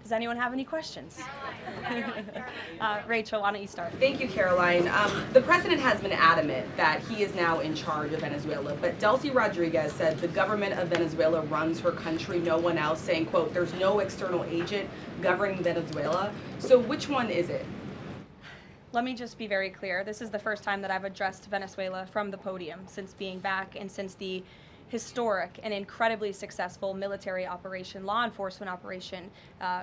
Does anyone have any questions? Rachel, why don't you start? Thank you, Karoline. The president has been adamant that he is now in charge of Venezuela, but Delcy Rodriguez said the government of Venezuela runs her country, no one else, saying, quote, there's no external agent governing Venezuela. So which one is it? Let me just be very clear. This is the first time that I've addressed Venezuela from the podium since being back and since the historic and incredibly successful military operation, law enforcement operation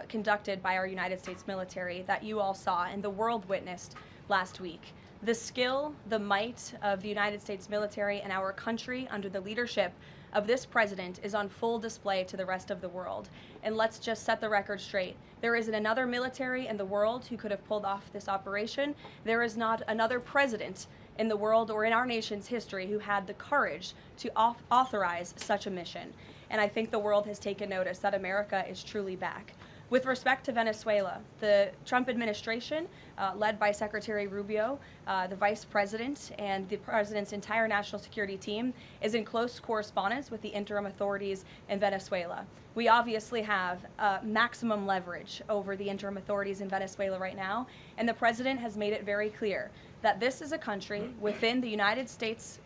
conducted by our United States military that you all saw and the world witnessed last week. The skill, the might of the United States military and our country under the leadership of this president is on full display to the rest of the world. And let's just set the record straight. There isn't another military in the world who could have pulled off this operation. There is not another president in the world or in our nation's history who had the courage to authorize such a mission. And I think the world has taken notice that America is truly back. With respect to Venezuela, the Trump administration, led by Secretary Rubio, the vice president, and the president's entire national security team, is in close correspondence with the interim authorities in Venezuela. We obviously have maximum leverage over the interim authorities in Venezuela right now, and the president has made it very clear that this is a country within the United States,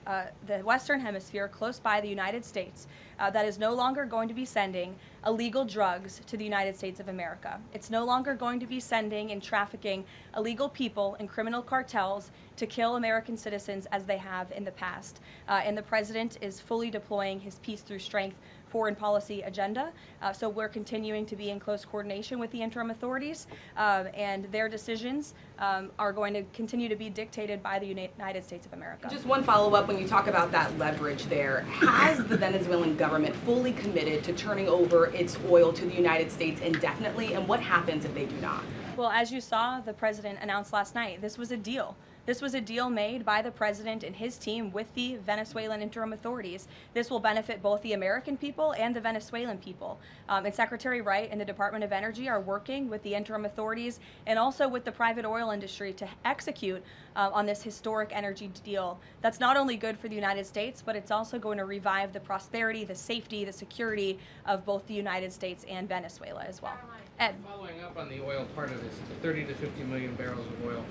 the Western Hemisphere, close by the United States, that is no longer going to be sending illegal drugs to the United States of America. It's no longer going to be sending and trafficking illegal people and criminal cartels to kill American citizens as they have in the past. And the president is fully deploying his peace through strength foreign policy agenda. So we're continuing to be in close coordination with the interim authorities, and their decisions are going to continue to be dictated by the United States of America. Just one follow-up, when you talk about that leverage there, has the Venezuelan government fully committed to turning over its oil to the United States indefinitely, and what happens if they do not? Well, as you saw, the president announced last night, this was a deal. This was a deal made by the president and his team with the Venezuelan interim authorities. This will benefit both the American people and the Venezuelan people. And Secretary Wright and the Department of Energy are working with the interim authorities and also with the private oil industry to execute on this historic energy deal. That's not only good for the United States, but it's also going to revive the prosperity, the safety, the security of both the United States and Venezuela as well. Ed. Following up on the oil part of this, the 30 to 50 million barrels of oil,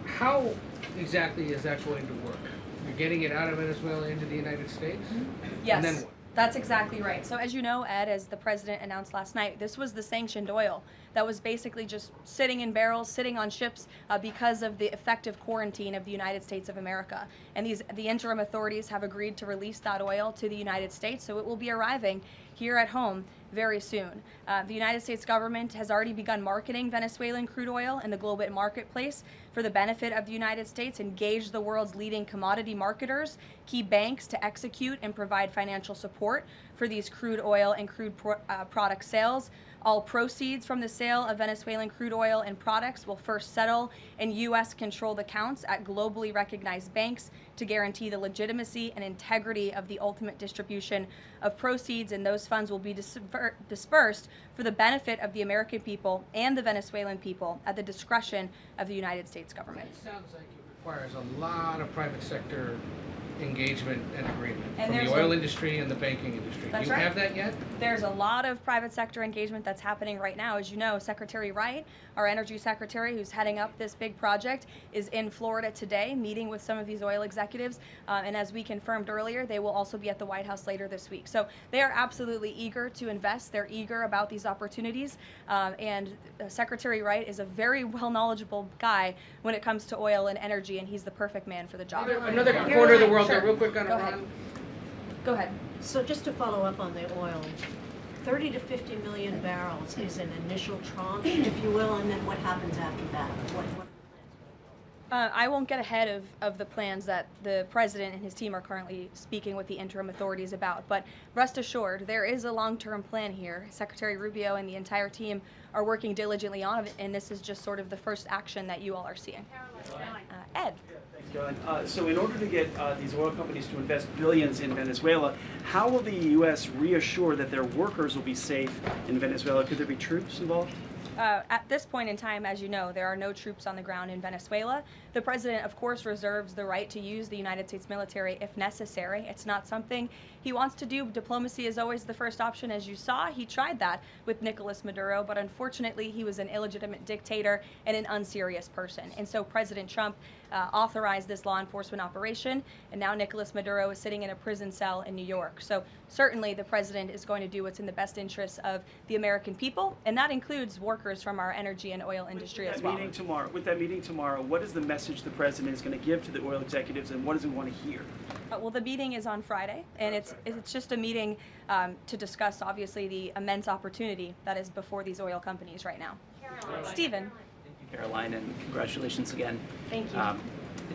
how exactly is that going to work? You're getting it out of Venezuela into the United States? Yes. And then what? That's exactly right. So as you know, Ed, as the president announced last night, this was the sanctioned oil that was basically just sitting in barrels, sitting on ships because of the effective quarantine of the United States of America. And the interim authorities have agreed to release that oil to the United States, so it will be arriving here at home very soon. The United States government has already begun marketing Venezuelan crude oil in the global marketplace for the benefit of the United States, engaged the world's leading commodity marketers, key banks to execute and provide financial support for these crude oil and crude product sales. All proceeds from the sale of Venezuelan crude oil and products will first settle in U.S.-controlled accounts at globally recognized banks to guarantee the legitimacy and integrity of the ultimate distribution of proceeds, and those funds will be dispersed for the benefit of the American people and the Venezuelan people at the discretion of the United States government. It sounds like it requires a lot of private sector engagement and agreement And from the oil industry and the banking industry. Do you have that yet? There's a lot of private sector engagement that's happening right now. As you know, Secretary Wright, our energy secretary who's heading up this big project, is in Florida today meeting with some of these oil executives. And as we confirmed earlier, they will also be at the White House later this week. So they are absolutely eager to invest. They're eager about these opportunities. And Secretary Wright is a very well knowledgeable guy when it comes to oil and energy, and he's the perfect man for the job. Another corner of the world, Sure. real quick on Go ahead. Iran. Go ahead. So just to follow up on the oil, 30 to 50 million barrels is an initial tranche, if you will, and then what happens after that? What I won't get ahead of the plans that the president and his team are currently speaking with the interim authorities about, but rest assured, there is a long-term plan here. Secretary Rubio and the entire team are working diligently on it, and this is just sort of the first action that you all are seeing. Ed. Thanks, Caroline. So in order to get these oil companies to invest billions in Venezuela, how will the U.S. reassure that their workers will be safe in Venezuela? Could there be troops involved? At this point in time, as you know, there are no troops on the ground in Venezuela. The president, of course, reserves the right to use the United States military if necessary. It's not something he wants to do. Diplomacy is always the first option, as you saw. He tried that with Nicolas Maduro, but unfortunately, he was an illegitimate dictator and an unserious person. And so President Trump authorized this law enforcement operation, and now Nicolas Maduro is sitting in a prison cell in New York. So certainly the president is going to do what's in the best interests of the American people, and that includes workers from our energy and oil industry as well. With that meeting tomorrow, what is the message the president is going to give to the oil executives, and what does he want to hear? Well, the meeting is on Friday, and it's just a meeting to discuss, obviously, the immense opportunity that is before these oil companies right now. Stephen. Thank you, Karoline, and congratulations again. Thank you.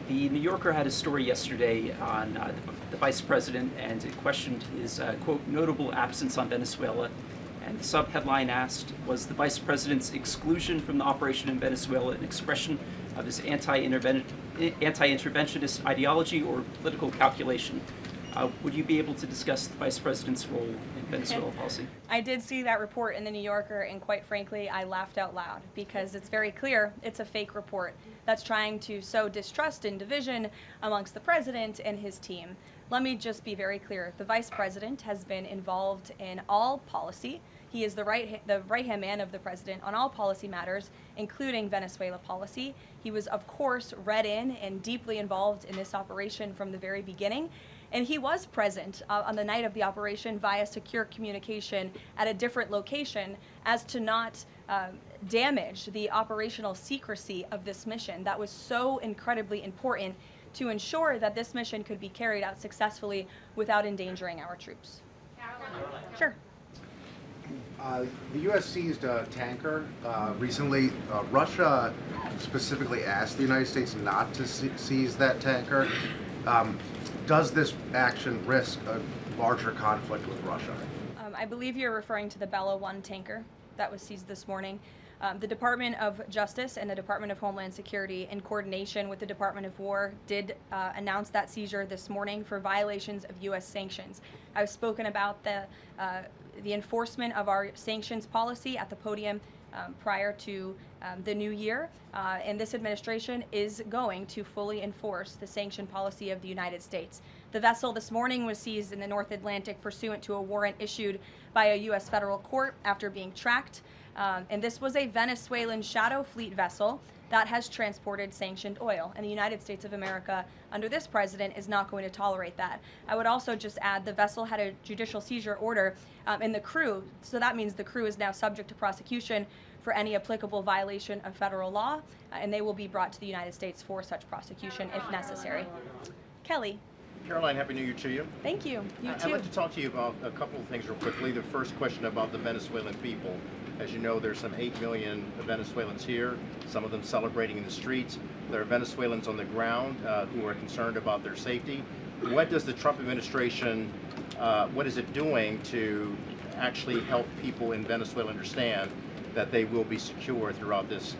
The New Yorker had a story yesterday on the vice president, and it questioned his, quote, notable absence on Venezuela. And the sub-headline asked, was the vice president's exclusion from the operation in Venezuela an expression of his anti-interventionist ideology or political calculation? Would you be able to discuss the vice president's role in Venezuela policy? I did see that report in the New Yorker, and quite frankly, I laughed out loud because it's very clear it's a fake report that's trying to sow distrust and division amongst the president and his team. Let me just be very clear. The vice president has been involved in all policy. He is the right-hand man of the president on all policy matters, including Venezuela policy. He was, of course, read in and deeply involved in this operation from the very beginning. And he was present on the night of the operation via secure communication at a different location as to not damage the operational secrecy of this mission that was so incredibly important to ensure that this mission could be carried out successfully without endangering our troops. Karoline. Sure. The U.S. seized a tanker recently. Russia specifically asked the United States not to seize that tanker. Does this action risk a larger conflict with Russia? I believe you're referring to the Bella 1 tanker that was seized this morning. The Department of Justice and the Department of Homeland Security, in coordination with the Department of War, did announce that seizure this morning for violations of U.S. sanctions. I've spoken about the enforcement of our sanctions policy at the podium prior to the new year, and this administration is going to fully enforce the sanction policy of the United States. The vessel this morning was seized in the North Atlantic pursuant to a warrant issued by a U.S. federal court after being tracked, and this was a Venezuelan shadow fleet vessel that has transported sanctioned oil, and the United States of America, under this president, is not going to tolerate that. I would also just add the vessel had a judicial seizure order in the crew, so that means the crew is now subject to prosecution for any applicable violation of federal law, and they will be brought to the United States for such prosecution if necessary. Kelly. Karoline, Happy New Year to you. Thank you. You I'd too. like to talk to you about a couple of things real quickly. The first question about the Venezuelan people. As you know, there's some 8 million Venezuelans here, some of them celebrating in the streets. There are Venezuelans on the ground who are concerned about their safety. What does the Trump administration, what is it doing to actually help people in Venezuela understand that they will be secure throughout this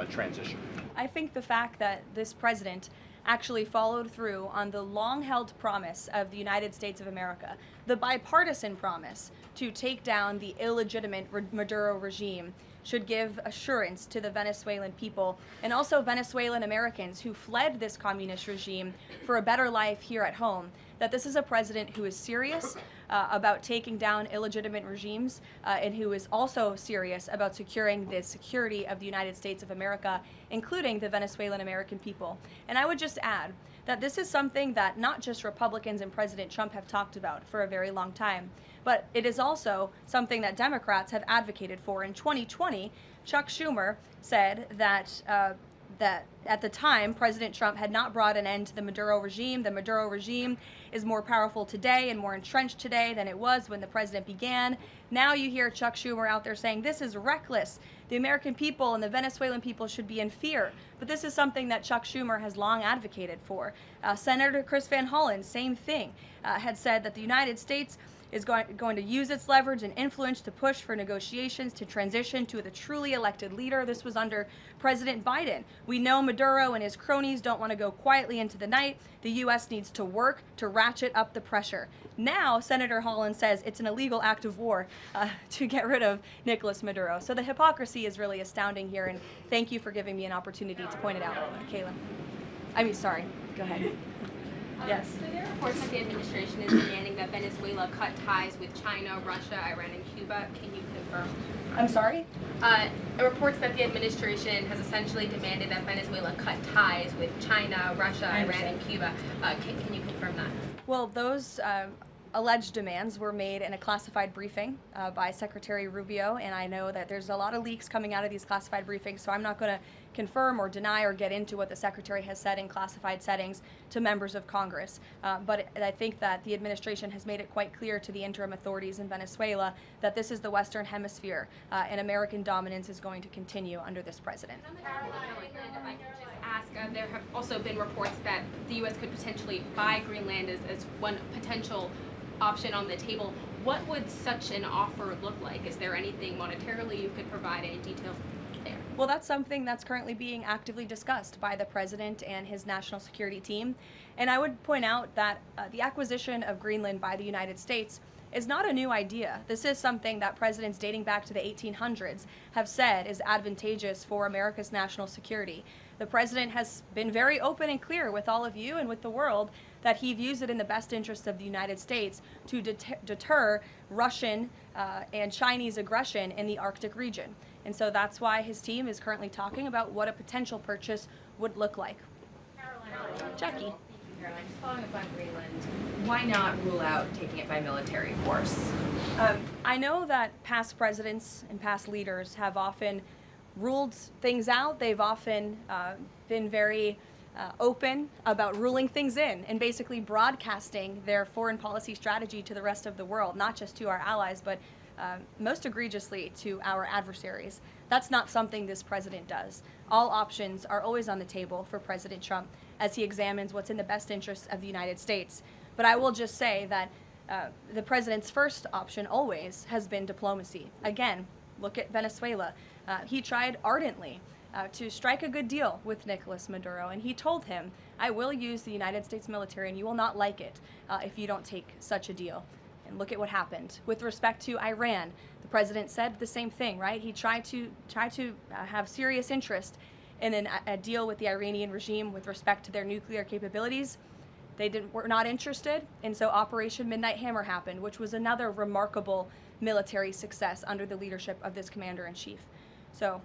transition? I think the fact that this president actually followed through on the long-held promise of the United States of America, the bipartisan promise to take down the illegitimate Maduro regime, should give assurance to the Venezuelan people and also Venezuelan Americans who fled this communist regime for a better life here at home, that this is a president who is serious about taking down illegitimate regimes and who is also serious about securing the security of the United States of America, including the Venezuelan American people. And I would just add that this is something that not just Republicans and President Trump have talked about for a very long time, but it is also something that Democrats have advocated for. In 2020, Chuck Schumer said that that at the time, President Trump had not brought an end to the Maduro regime. The Maduro regime is more powerful today and more entrenched today than it was when the president began. Now you hear Chuck Schumer out there saying this is reckless. The American people and the Venezuelan people should be in fear. But this is something that Chuck Schumer has long advocated for. Senator Chris Van Hollen, same thing, had said that the United States is going to use its leverage and influence to push for negotiations to transition to the truly elected leader. This was under President Biden. We know Maduro and his cronies don't want to go quietly into the night. The U.S. needs to work to ratchet up the pressure. Now, Senator Holland says it's an illegal act of war to get rid of Nicolas Maduro. So the hypocrisy is really astounding here, and thank you for giving me an opportunity to point it out, Kayla. Sorry, go ahead. Yes. So there are reports that the administration is demanding that Venezuela cut ties with China, Russia, Iran, and Cuba. Can you confirm? I'm sorry? Reports that the administration has essentially demanded that Venezuela cut ties with China, Russia, Iran, and Cuba. Can you confirm that? Well, those alleged demands were made in a classified briefing by Secretary Rubio, and I know that there's a lot of leaks coming out of these classified briefings, so I'm not going to confirm or deny or get into what the Secretary has said in classified settings to members of Congress. But I think that the administration has made it quite clear to the interim authorities in Venezuela that this is the Western Hemisphere, and American dominance is going to continue under this president. If I could just ask, there have also been reports that the U.S. could potentially buy Greenland as one potential option on the table. What would such an offer look like? Is there anything monetarily you could provide, any details there? Well, that's something that's currently being actively discussed by the president and his national security team. And I would point out that the acquisition of Greenland by the United States is not a new idea. This is something that presidents dating back to the 1800s have said is advantageous for America's national security. The president has been very open and clear with all of you and with the world that he views it in the best interest of the United States to deter Russian and Chinese aggression in the Arctic region. And so that's why his team is currently talking about what a potential purchase would look like. Jackie. Thank you, Caroline. Just following up on Greenland, why not rule out taking it by military force? I know that past presidents and past leaders have often ruled things out. They've often been very open about ruling things in and basically broadcasting their foreign policy strategy to the rest of the world, not just to our allies, but most egregiously to our adversaries. That's not something this president does. All options are always on the table for President Trump as he examines what's in the best interests of the United States. But I will just say that the president's first option always has been diplomacy. Again, look at Venezuela. He tried ardently to strike a good deal with Nicolas Maduro, and he told him, I will use the United States military and you will not like it if you don't take such a deal. And look at what happened. With respect to Iran, the president said the same thing, right? He tried to have serious interest in a deal with the Iranian regime with respect to their nuclear capabilities. They were not interested, and so Operation Midnight Hammer happened, which was another remarkable military success under the leadership of this commander-in-chief. So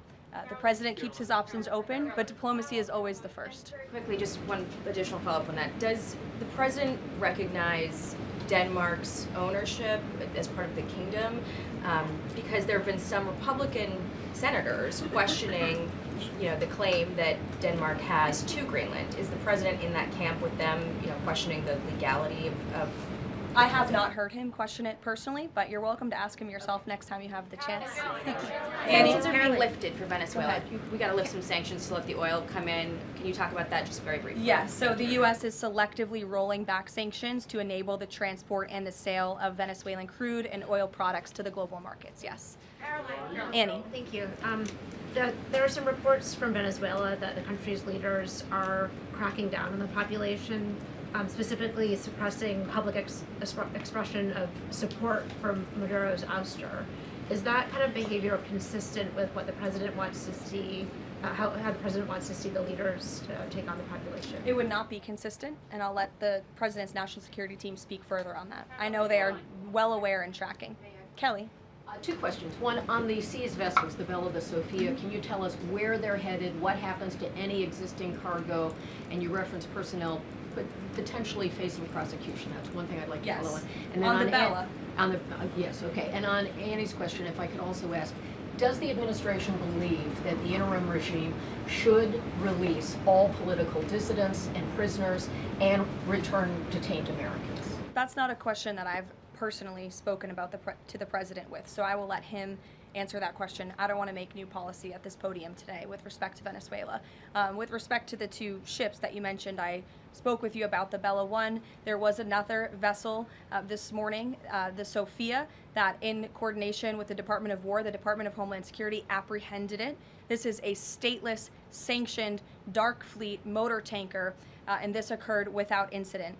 the president keeps his options open, but diplomacy is always the first. Very quickly, just one additional follow-up on that. Does the president recognize Denmark's ownership as part of the kingdom? Because there have been some Republican senators questioning, the claim that Denmark has to Greenland. Is the president in that camp with them, questioning the legality of I have not heard him question it personally, but you're welcome to ask him yourself next time you have the chance. Sanctions are being lifted for Venezuela. We got to lift some sanctions to let the oil come in. Can you talk about that just very briefly? Yes, so the U.S. is selectively rolling back sanctions to enable the transport and the sale of Venezuelan crude and oil products to the global markets, yes. Annie. Thank you. There are some reports from Venezuela that the country's leaders are cracking down on the population, specifically suppressing public expression of support for Maduro's ouster. Is that kind of behavior consistent with what the president wants to see, how the president wants to see the leaders take on the population? It would not be consistent, and I'll let the president's national security team speak further on that. I know they are well aware and tracking. Kelly. Two questions. One, on the seized vessels, the Bella, the Sophia, can you tell us where they're headed, what happens to any existing cargo, and you reference personnel but potentially facing prosecution? That's one thing I'd like to follow on. And then on the Bella. Yes, okay. And on Annie's question, if I could also ask, does the administration believe that the interim regime should release all political dissidents and prisoners and return detained Americans? That's not a question that I've personally spoken about to the president with, so I will let him answer that question. I don't want to make new policy at this podium today with respect to Venezuela. With respect to the two ships that you mentioned, I spoke with you about the Bella One. There was another vessel this morning, the Sophia, that in coordination with the Department of War, the Department of Homeland Security apprehended it. This is a stateless, sanctioned, dark fleet motor tanker, and this occurred without incident.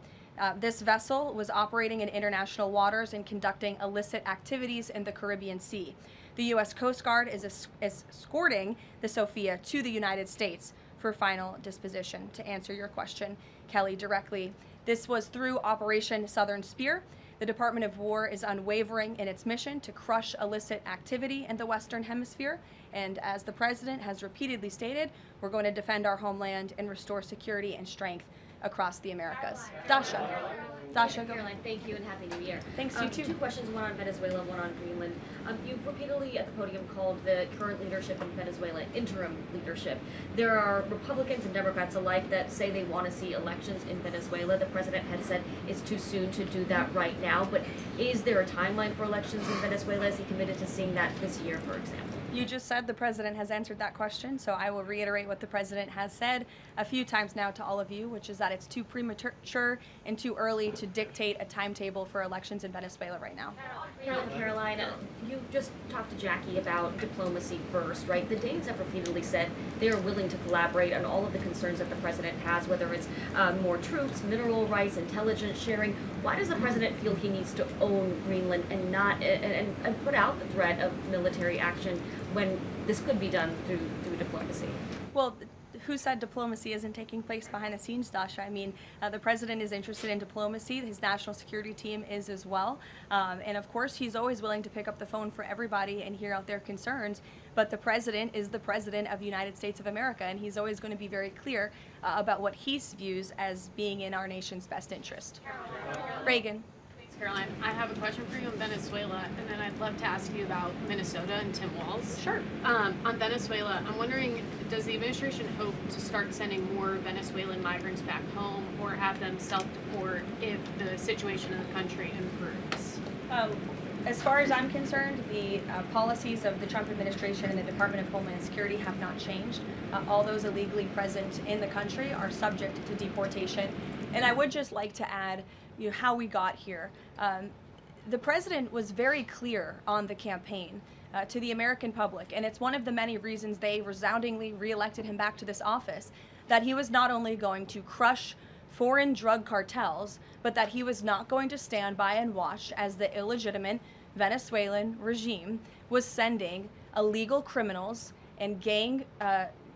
This vessel was operating in international waters and conducting illicit activities in the Caribbean Sea. The U.S. Coast Guard is escorting the Sophia to the United States for final disposition. To answer your question, Kelly, directly, this was through Operation Southern Spear. The Department of War is unwavering in its mission to crush illicit activity in the Western Hemisphere. And as the President has repeatedly stated, we're going to defend our homeland and restore security and strength across the Americas. Dasha, go. Karoline, thank you and Happy New Year. Thanks, you too. Two questions, one on Venezuela, one on Greenland. You've repeatedly at the podium called the current leadership in Venezuela interim leadership. There are Republicans and Democrats alike that say they want to see elections in Venezuela. The president had said it's too soon to do that right now, but is there a timeline for elections in Venezuela? Is he committed to seeing that this year, for example? You just said the president has answered that question, so I will reiterate what the president has said a few times now to all of you, which is that it's too premature and too early to dictate a timetable for elections in Venezuela right now. Karoline, you just talked to Jackie about diplomacy first, right? The Danes have repeatedly said they're willing to collaborate on all of the concerns that the president has, whether it's more troops, mineral rights, intelligence sharing. Why does the president feel he needs to own Greenland and not and put out the threat of military action when this could be done through diplomacy? Well, who said diplomacy isn't taking place behind the scenes, Dasha? I mean, the president is interested in diplomacy. His national security team is as well. And of course, he's always willing to pick up the phone for everybody and hear out their concerns. But the president is the president of the United States of America, and he's always going to be very clear about what he views as being in our nation's best interest. Reagan. Karoline, I have a question for you on Venezuela, and then I'd love to ask you about Minnesota and Tim Walz. Sure. On Venezuela, I'm wondering, does the administration hope to start sending more Venezuelan migrants back home or have them self-deport if the situation in the country improves? As far as I'm concerned, the policies of the Trump administration and the Department of Homeland Security have not changed. All those illegally present in the country are subject to deportation. And I would just like to add, how we got here. The president was very clear on the campaign to the American public, and it's one of the many reasons they resoundingly reelected him back to this office, that he was not only going to crush foreign drug cartels, but that he was not going to stand by and watch as the illegitimate Venezuelan regime was sending illegal criminals and gang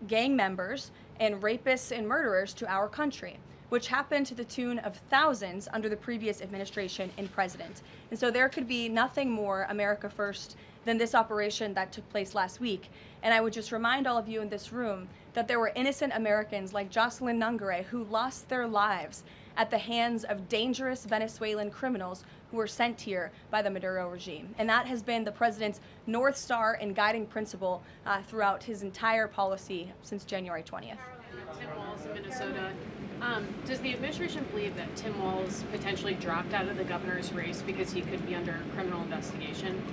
members and rapists and murderers to our country, which happened to the tune of thousands under the previous administration and president. And so there could be nothing more America first than this operation that took place last week. And I would just remind all of you in this room that there were innocent Americans like Jocelyn Nungare who lost their lives at the hands of dangerous Venezuelan criminals who were sent here by the Maduro regime. And that has been the president's North Star and guiding principle throughout his entire policy since January 20th. Tim Walz in Minnesota. Does the administration believe that Tim Walz potentially dropped out of the governor's race because he could be under criminal investigation?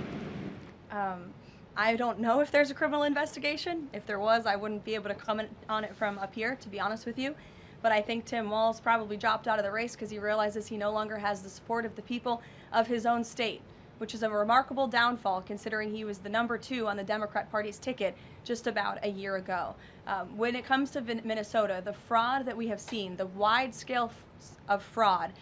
I don't know if there's a criminal investigation. If there was, I wouldn't be able to comment on it from up here, to be honest with you. But I think Tim Walz probably dropped out of the race because he realizes he no longer has the support of the people of his own state, which is a remarkable downfall considering he was the #2 on the Democrat Party's ticket just about a year ago. When it comes to Minnesota, the fraud that we have seen, the wide scale of fraud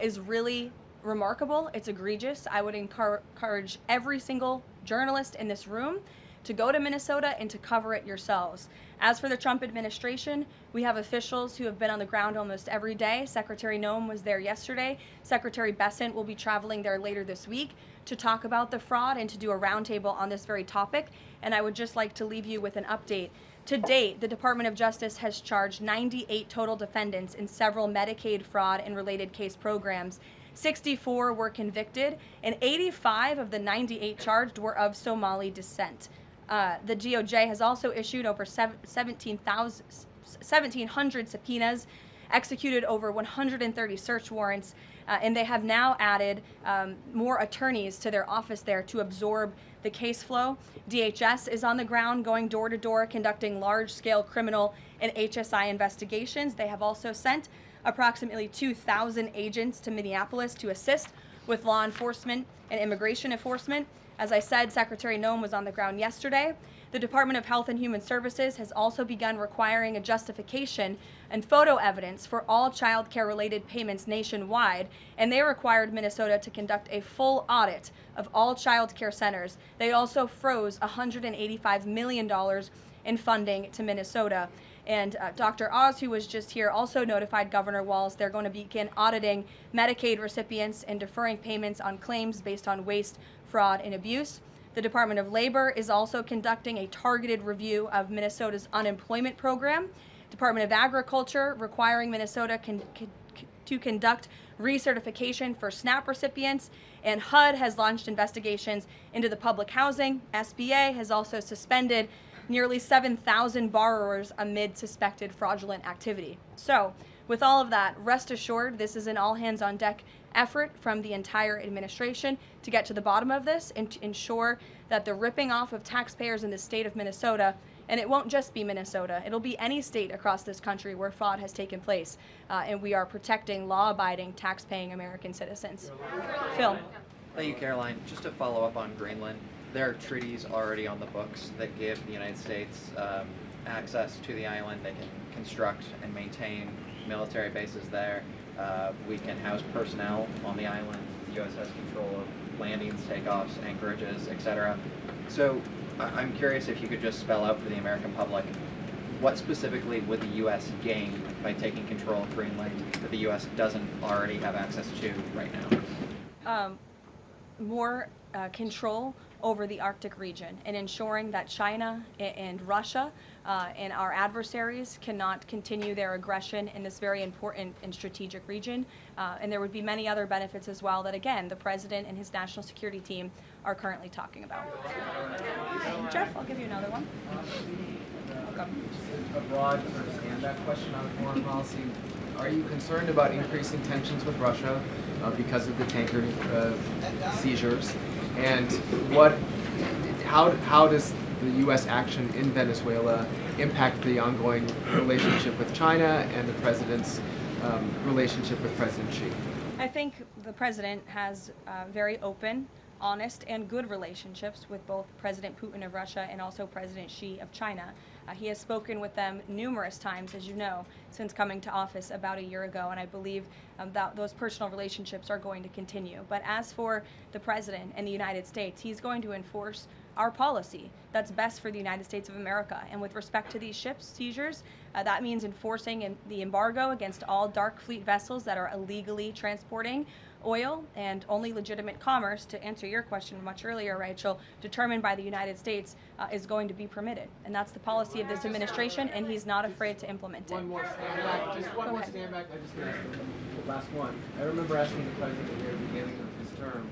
is really remarkable. It's egregious. I would encourage every single journalist in this room to go to Minnesota and to cover it yourselves. As for the Trump administration, we have officials who have been on the ground almost every day. Secretary Noem was there yesterday. Secretary Bessent will be traveling there later this week to talk about the fraud and to do a roundtable on this very topic. And I would just like to leave you with an update. To date, the Department of Justice has charged 98 total defendants in several Medicaid fraud and related case programs. 64 were convicted, and 85 of the 98 charged were of Somali descent. The DOJ has also issued over 1,700 subpoenas, executed over 130 search warrants, And they have now added more attorneys to their office there to absorb the case flow. DHS is on the ground going door to door conducting large-scale criminal and HSI investigations. They have also sent approximately 2,000 agents to Minneapolis to assist with law enforcement and immigration enforcement. As I said, Secretary Noem was on the ground yesterday. The Department of Health and Human Services has also begun requiring a justification and photo evidence for all child care related payments nationwide, and they required Minnesota to conduct a full audit of all child care centers. They also froze $185 million in funding to Minnesota. And Dr. Oz, who was just here, also notified Governor Walz they're going to begin auditing Medicaid recipients and deferring payments on claims based on waste, fraud, and abuse. The Department of Labor is also conducting a targeted review of Minnesota's unemployment program. Department of Agriculture requiring Minnesota to conduct recertification for SNAP recipients, and HUD has launched investigations into the public housing. SBA has also suspended nearly 7,000 borrowers amid suspected fraudulent activity. So, with all of that, rest assured this is an all-hands-on-deck effort from the entire administration to get to the bottom of this and to ensure that the ripping off of taxpayers in the state of Minnesota, and it won't just be Minnesota, it'll be any state across this country where fraud has taken place, and we are protecting law-abiding, tax-paying American citizens. Phil. Thank you, Karoline. Just to follow up on Greenland, there are treaties already on the books that give the United States access to the island. They can construct and maintain military bases there. We can house personnel on the island. The U.S. has control of landings, takeoffs, anchorages, etc. So I'm curious if you could just spell out for the American public, what specifically would the U.S. gain by taking control of Greenland that the U.S. doesn't already have access to right now? More control over the Arctic region and ensuring that China and Russia and our adversaries cannot continue their aggression in this very important and strategic region. And there would be many other benefits as well that, again, the President and his national security team are currently talking about. Jeff, I'll give you another one. A broad sort of stand-back question on foreign policy. Are you concerned about increasing tensions with Russia because of the tanker seizures? And how does the U.S. action in Venezuela impact the ongoing relationship with China and the President's relationship with President Xi? I think the President has very open, honest, and good relationships with both President Putin of Russia and also President Xi of China. He has spoken with them numerous times, as you know, since coming to office about a year ago, and I believe that those personal relationships are going to continue. But as for the President and the United States, he's going to enforce our policy that's best for the United States of America. And with respect to these ships seizures, that means enforcing the embargo against all dark fleet vessels that are illegally transporting oil, and only legitimate commerce, to answer your question much earlier, Rachel, determined by the United States is going to be permitted. And that's the policy of this administration, and he's not afraid to implement it. One more stand back. Just one more stand back. I just gonna ask the last one. I remember asking the President at the beginning of his term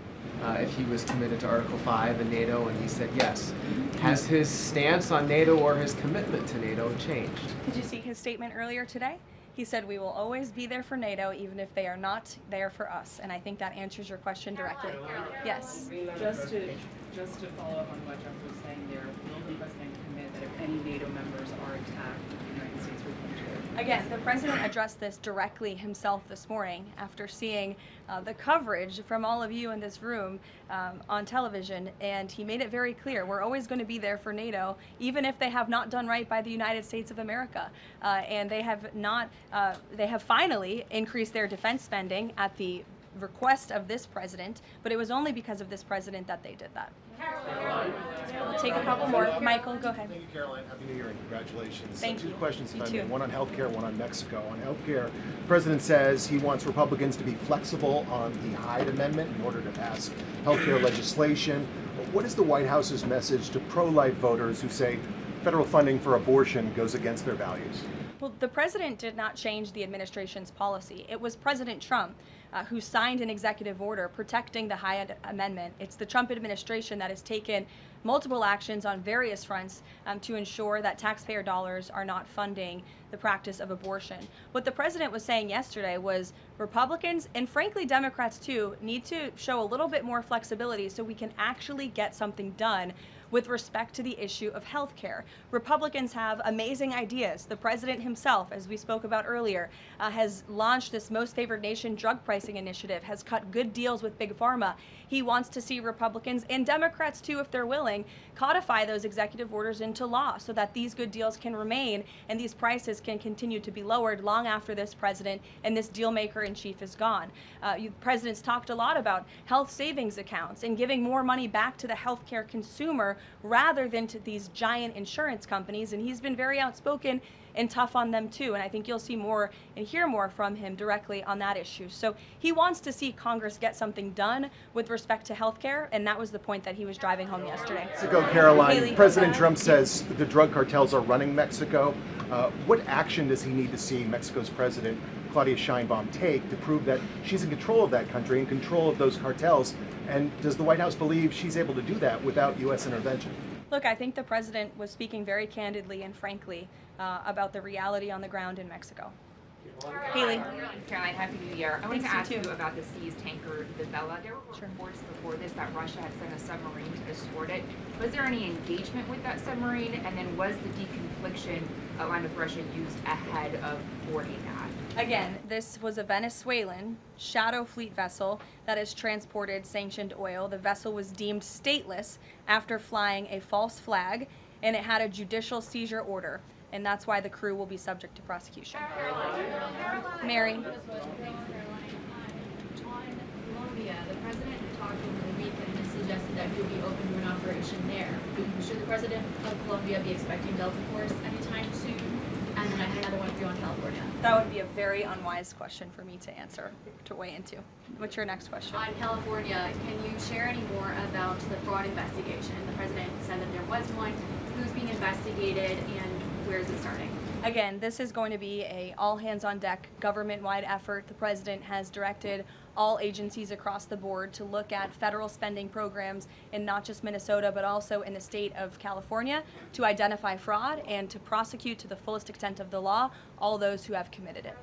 if he was committed to Article 5 in NATO, and he said yes. Has his stance on NATO or his commitment to NATO changed? Did you see his statement earlier today? He said we will always be there for NATO even if they are not there for us, and I think that answers your question directly. Yes. Just to follow up on what Jeff was saying there, will the President commit that if any NATO members are attacked, the United States will come to it? Again, the President addressed this directly himself this morning after seeing the coverage from all of you in this room on television, and he made it very clear we're always going to be there for NATO, even if they have not done right by the United States of America. And they have not, they have finally increased their defense spending at the request of this president, but it was only because of this president that they did that. We'll take a couple more. Michael, go ahead. Thank you, Karoline. Happy New Year and congratulations. Thank you. Two questions, if I You may. too. One on healthcare, one on Mexico. On healthcare, the President says he wants Republicans to be flexible on the Hyde Amendment in order to pass healthcare legislation. But what is the White House's message to pro-life voters who say federal funding for abortion goes against their values? Well, the president did not change the administration's policy. It was President Trump who signed an executive order protecting the Hyde Amendment. It's the Trump administration that has taken multiple actions on various fronts to ensure that taxpayer dollars are not funding the practice of abortion. What the president was saying yesterday was Republicans, and frankly Democrats too, need to show a little bit more flexibility so we can actually get something done with respect to the issue of health care. Republicans have amazing ideas. The president himself, as we spoke about earlier, has launched this Most Favored Nation drug pricing initiative, has cut good deals with Big Pharma. He wants to see Republicans and Democrats too, if they're willing, codify those executive orders into law so that these good deals can remain and these prices can continue to be lowered long after this president and this deal maker in chief is gone. Presidents talked a lot about health savings accounts and giving more money back to the healthcare consumer rather than to these giant insurance companies, and he's been very outspoken and tough on them too, and I think you'll see more and hear more from him directly on that issue. So he wants to see Congress get something done with respect to health care, and that was the point that he was driving home yesterday. Mexico, Karoline, Haley, President Trump says the drug cartels are running Mexico. What action does he need to see Mexico's president, Claudia Sheinbaum, take to prove that she's in control of that country, in control of those cartels? And does the White House believe she's able to do that without U.S. intervention? Look, I think the president was speaking very candidly and frankly about the reality on the ground in Mexico. Haley. Karoline, Happy New Year. I wanted to ask you about the seized tanker, the Vela. There were reports before this that Russia had sent a submarine to escort it. Was there any engagement with that submarine? And then was the deconfliction line with Russia used ahead of boarding that? Again, this was a Venezuelan shadow fleet vessel that has transported sanctioned oil. The vessel was deemed stateless after flying a false flag, and it had a judicial seizure order, and that's why the crew will be subject to prosecution. Mary. On Colombia, the president talked over the weekend and suggested that he would be open to an operation there. Should the president of Colombia be expecting Delta Force anytime soon? And then I had another one for you on California. That would be a very unwise question for me to answer, to weigh into. What's your next question? On California, can you share any more about the fraud investigation? The president said that there was one. Who's being investigated and where is it starting? Again, this is going to be a all-hands-on-deck government-wide effort. The president has directed all agencies across the board to look at federal spending programs in not just Minnesota, but also in the state of California to identify fraud and to prosecute to the fullest extent of the law all those who have committed it.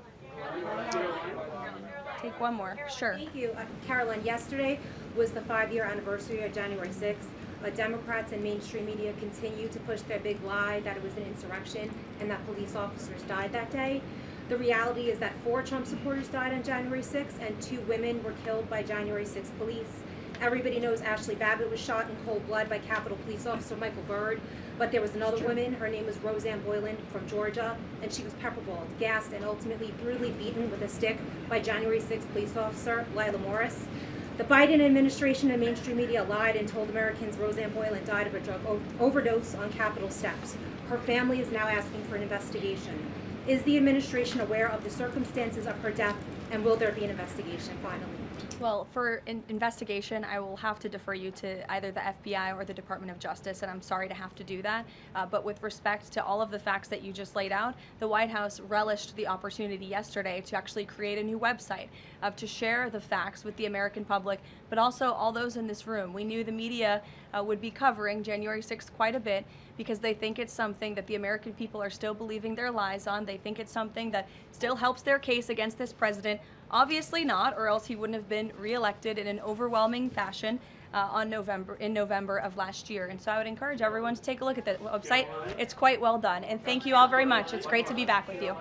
Take one more. Sure. Thank you. Karoline, yesterday was the 5-year anniversary of January 6th. Democrats and mainstream media continue to push their big lie that it was an insurrection and that police officers died that day. The reality is that 4 Trump supporters died on January 6th and 2 women were killed by January 6th police. Everybody knows Ashley Babbitt was shot in cold blood by Capitol Police Officer Michael Byrd, but there was another woman, her name was Roseanne Boylan from Georgia, and she was pepperballed, gassed, and ultimately brutally beaten with a stick by January 6th police officer Lila Morris. The Biden administration and mainstream media lied and told Americans Roseanne Boylan died of a drug overdose on Capitol steps. Her family is now asking for an investigation. Is the administration aware of the circumstances of her death, and will there be an investigation finally? Well, for investigation, I will have to defer you to either the FBI or the Department of Justice, and I'm sorry to have to do that. But with respect to all of the facts that you just laid out, the White House relished the opportunity yesterday to actually create a new website to share the facts with the American public, but also all those in this room. We knew the media would be covering January 6th quite a bit because they think it's something that the American people are still believing their lies on. They think it's something that still helps their case against this president. Obviously not, or else he wouldn't have been reelected in an overwhelming fashion in November of last year. And so I would encourage everyone to take a look at the website. It's quite well done. And thank you all very much. It's great to be back with you.